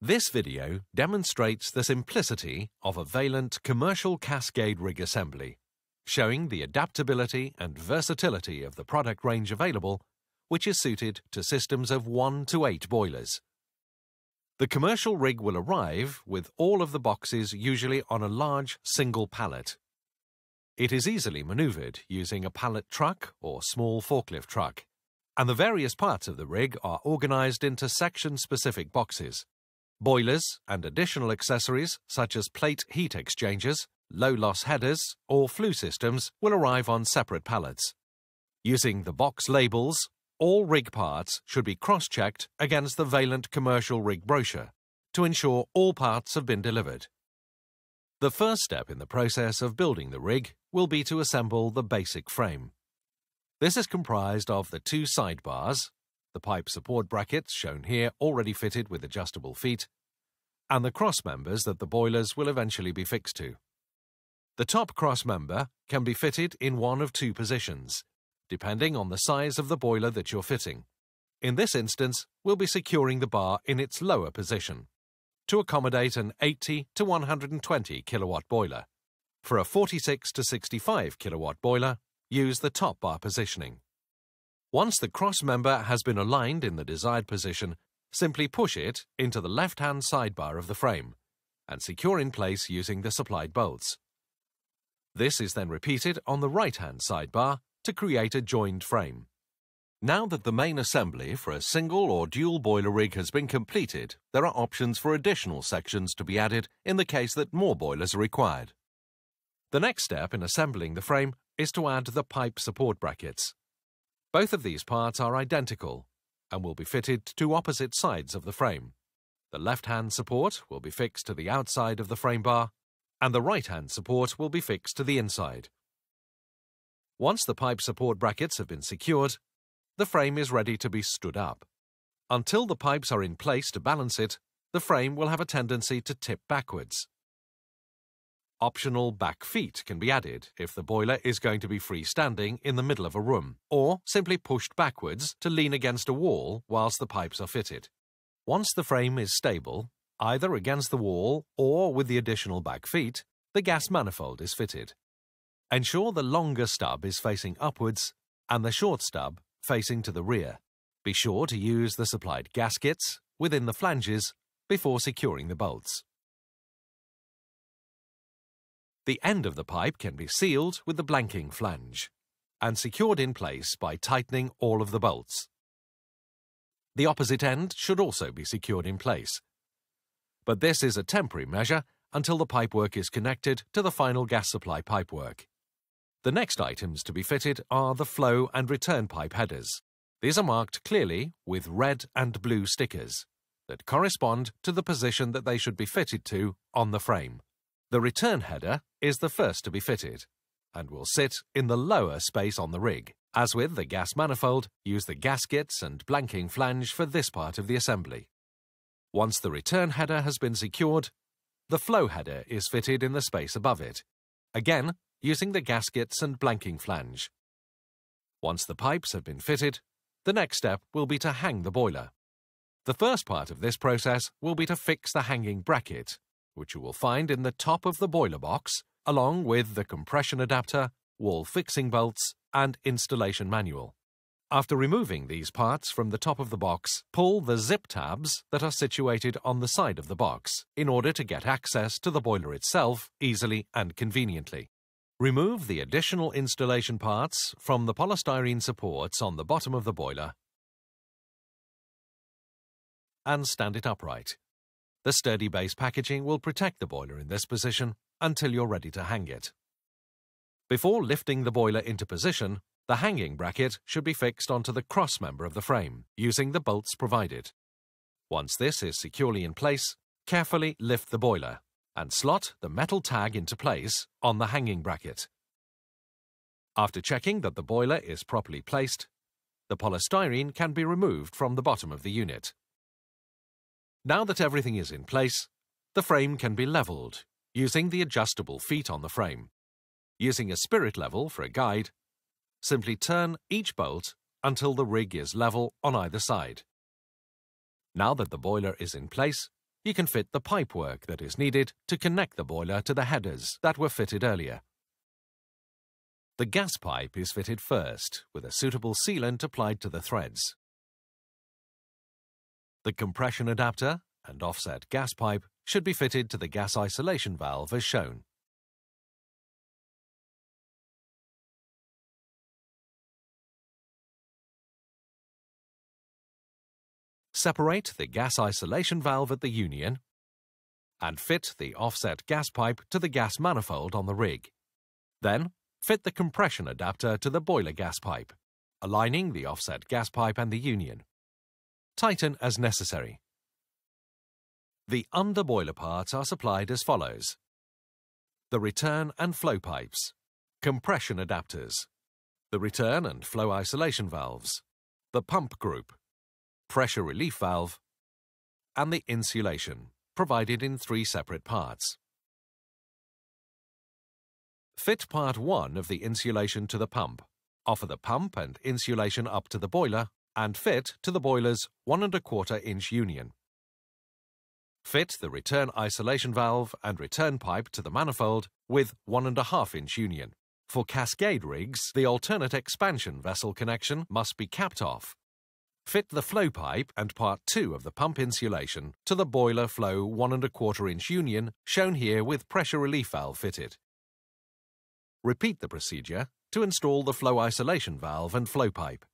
This video demonstrates the simplicity of a Vaillant commercial cascade rig assembly, showing the adaptability and versatility of the product range available, which is suited to systems of 1 to 8 boilers. The commercial rig will arrive with all of the boxes usually on a large single pallet. It is easily maneuvered using a pallet truck or small forklift truck, and the various parts of the rig are organized into section-specific boxes. Boilers and additional accessories such as plate heat exchangers, low-loss headers or flue systems will arrive on separate pallets. Using the box labels, all rig parts should be cross-checked against the Vaillant commercial rig brochure to ensure all parts have been delivered. The first step in the process of building the rig will be to assemble the basic frame. This is comprised of the 2 sidebars, the pipe support brackets shown here already fitted with adjustable feet, and the cross members that the boilers will eventually be fixed to. The top cross member can be fitted in one of 2 positions, depending on the size of the boiler that you're fitting. In this instance, we'll be securing the bar in its lower position to accommodate an 80 to 120 kilowatt boiler. For a 46 to 65 kilowatt boiler, use the top bar positioning. Once the cross member has been aligned in the desired position, simply push it into the left-hand sidebar of the frame and secure in place using the supplied bolts. This is then repeated on the right-hand sidebar to create a joined frame. Now that the main assembly for a single or dual boiler rig has been completed, there are options for additional sections to be added in the case that more boilers are required. The next step in assembling the frame is to add the pipe support brackets. Both of these parts are identical and will be fitted to opposite sides of the frame. The left-hand support will be fixed to the outside of the frame bar, and the right-hand support will be fixed to the inside. Once the pipe support brackets have been secured, the frame is ready to be stood up. Until the pipes are in place to balance it, the frame will have a tendency to tip backwards. Optional back feet can be added if the boiler is going to be freestanding in the middle of a room, or simply pushed backwards to lean against a wall whilst the pipes are fitted. Once the frame is stable, either against the wall or with the additional back feet, the gas manifold is fitted. Ensure the longer stub is facing upwards and the short stub facing to the rear. Be sure to use the supplied gaskets within the flanges before securing the bolts. The end of the pipe can be sealed with the blanking flange and secured in place by tightening all of the bolts. The opposite end should also be secured in place, but this is a temporary measure until the pipework is connected to the final gas supply pipework. The next items to be fitted are the flow and return pipe headers. These are marked clearly with red and blue stickers that correspond to the position that they should be fitted to on the frame. The return header is the first to be fitted and will sit in the lower space on the rig. As with the gas manifold, use the gaskets and blanking flange for this part of the assembly. Once the return header has been secured, the flow header is fitted in the space above it, again using the gaskets and blanking flange. Once the pipes have been fitted, the next step will be to hang the boiler. The first part of this process will be to fix the hanging bracket, which you will find in the top of the boiler box, along with the compression adapter, wall fixing bolts, and installation manual. After removing these parts from the top of the box, pull the zip tabs that are situated on the side of the box in order to get access to the boiler itself easily and conveniently. Remove the additional installation parts from the polystyrene supports on the bottom of the boiler and stand it upright. The sturdy base packaging will protect the boiler in this position until you're ready to hang it. Before lifting the boiler into position, the hanging bracket should be fixed onto the cross member of the frame using the bolts provided. Once this is securely in place, carefully lift the boiler and slot the metal tag into place on the hanging bracket. After checking that the boiler is properly placed, the polystyrene can be removed from the bottom of the unit. Now that everything is in place, the frame can be leveled using the adjustable feet on the frame. Using a spirit level for a guide, simply turn each bolt until the rig is level on either side. Now that the boiler is in place, you can fit the pipework that is needed to connect the boiler to the headers that were fitted earlier. The gas pipe is fitted first, with a suitable sealant applied to the threads. The compression adapter and offset gas pipe should be fitted to the gas isolation valve as shown. Separate the gas isolation valve at the union and fit the offset gas pipe to the gas manifold on the rig. Then, fit the compression adapter to the boiler gas pipe, aligning the offset gas pipe and the union. Tighten as necessary. The under-boiler parts are supplied as follows: the return and flow pipes, compression adapters, the return and flow isolation valves, the pump group, pressure relief valve, and the insulation, provided in 3 separate parts. Fit part 1 of the insulation to the pump, offer the pump and insulation up to the boiler, and fit to the boiler's 1 1/4 inch union. Fit the return isolation valve and return pipe to the manifold with 1 1/2 inch union. For cascade rigs, the alternate expansion vessel connection must be capped off. Fit the flow pipe and part 2 of the pump insulation to the boiler flow 1 1/4 inch union shown here with pressure relief valve fitted. Repeat the procedure to install the flow isolation valve and flow pipe.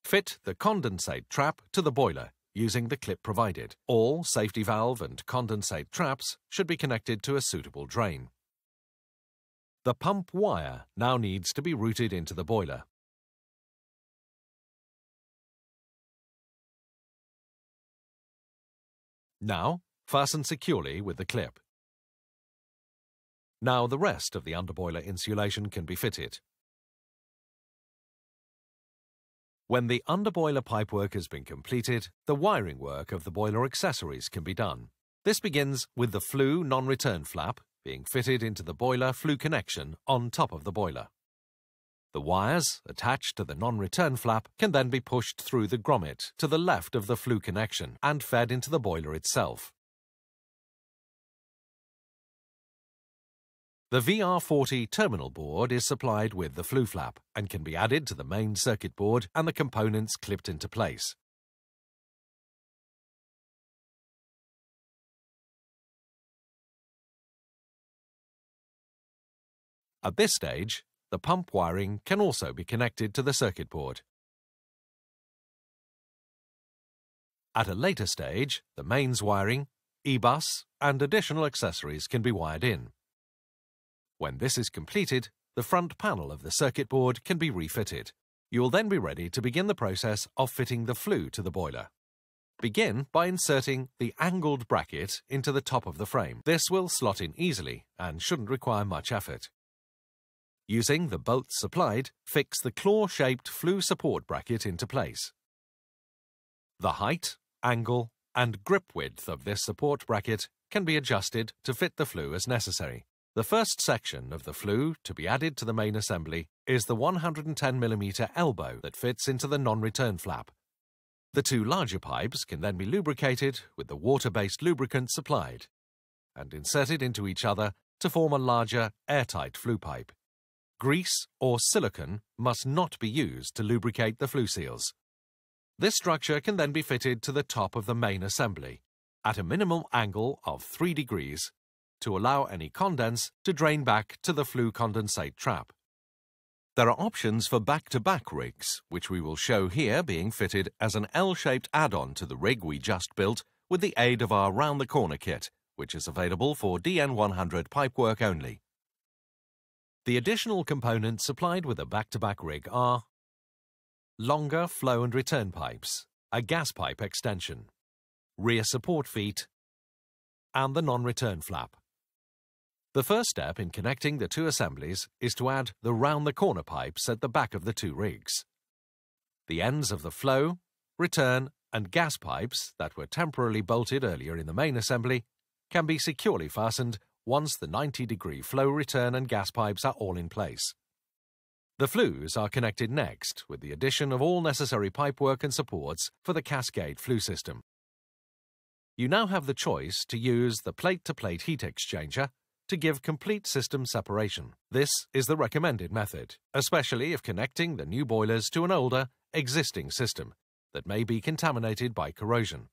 Fit the condensate trap to the boiler using the clip provided. All safety valve and condensate traps should be connected to a suitable drain. The pump wire now needs to be routed into the boiler. Now, fasten securely with the clip. Now the rest of the underboiler insulation can be fitted. When the underboiler pipework has been completed, the wiring work of the boiler accessories can be done. This begins with the flue non-return flap being fitted into the boiler flue connection on top of the boiler. The wires attached to the non-return flap can then be pushed through the grommet to the left of the flue connection and fed into the boiler itself. The VR40 terminal board is supplied with the flue flap and can be added to the main circuit board and the components clipped into place. At this stage, the pump wiring can also be connected to the circuit board. At a later stage, the mains wiring, E-bus, and additional accessories can be wired in. When this is completed, the front panel of the circuit board can be refitted. You will then be ready to begin the process of fitting the flue to the boiler. Begin by inserting the angled bracket into the top of the frame. This will slot in easily and shouldn't require much effort. Using the bolts supplied, fix the claw-shaped flue support bracket into place. The height, angle, and grip width of this support bracket can be adjusted to fit the flue as necessary. The first section of the flue to be added to the main assembly is the 110mm elbow that fits into the non-return flap. The 2 larger pipes can then be lubricated with the water-based lubricant supplied and inserted into each other to form a larger, airtight flue pipe. Grease or silicone must not be used to lubricate the flue seals. This structure can then be fitted to the top of the main assembly at a minimum angle of 3 degrees to allow any condense to drain back to the flue condensate trap. There are options for back-to-back rigs, which we will show here being fitted as an L-shaped add-on to the rig we just built with the aid of our round-the-corner kit, which is available for DN100 pipework only. The additional components supplied with a back-to-back rig are longer flow and return pipes, a gas pipe extension, rear support feet, and the non-return flap. The first step in connecting the 2 assemblies is to add the round-the-corner pipes at the back of the 2 rigs. The ends of the flow, return, and gas pipes that were temporarily bolted earlier in the main assembly can be securely fastened once the 90-degree flow, return, and gas pipes are all in place. The flues are connected next with the addition of all necessary pipework and supports for the cascade flue system. You now have the choice to use the plate-to-plate heat exchanger to give complete system separation. This is the recommended method, especially if connecting the new boilers to an older, existing system that may be contaminated by corrosion.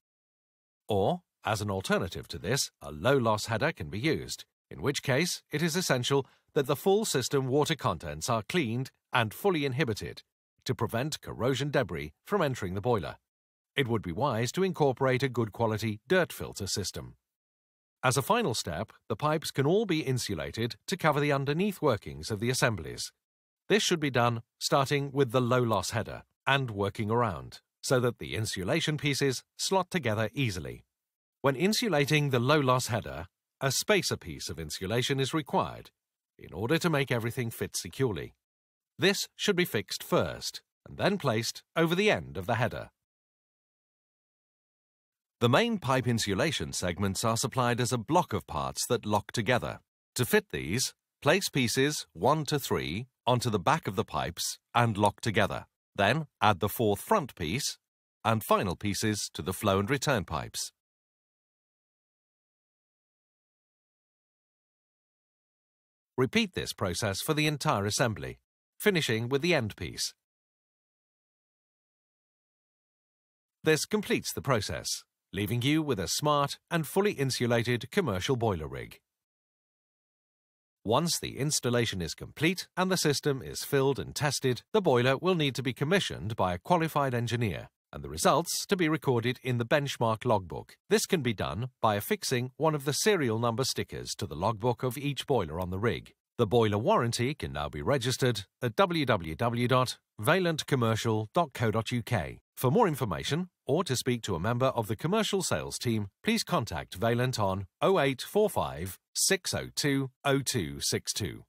Or, as an alternative to this, a low-loss header can be used, in which case it is essential that the full system water contents are cleaned and fully inhibited to prevent corrosion debris from entering the boiler. It would be wise to incorporate a good quality dirt filter system. As a final step, the pipes can all be insulated to cover the underneath workings of the assemblies. This should be done starting with the low-loss header and working around, so that the insulation pieces slot together easily. When insulating the low-loss header, a spacer piece of insulation is required in order to make everything fit securely. This should be fixed first and then placed over the end of the header. The main pipe insulation segments are supplied as a block of parts that lock together. To fit these, place pieces 1 to 3 onto the back of the pipes and lock together. Then add the fourth front piece and final pieces to the flow and return pipes. Repeat this process for the entire assembly, finishing with the end piece. This completes the process, leaving you with a smart and fully insulated commercial boiler rig. Once the installation is complete and the system is filled and tested, the boiler will need to be commissioned by a qualified engineer and the results to be recorded in the benchmark logbook. This can be done by affixing one of the serial number stickers to the logbook of each boiler on the rig. The boiler warranty can now be registered at www.valentcommercial.co.uk. For more information or to speak to a member of the commercial sales team, please contact Valent on 0845 602 0262.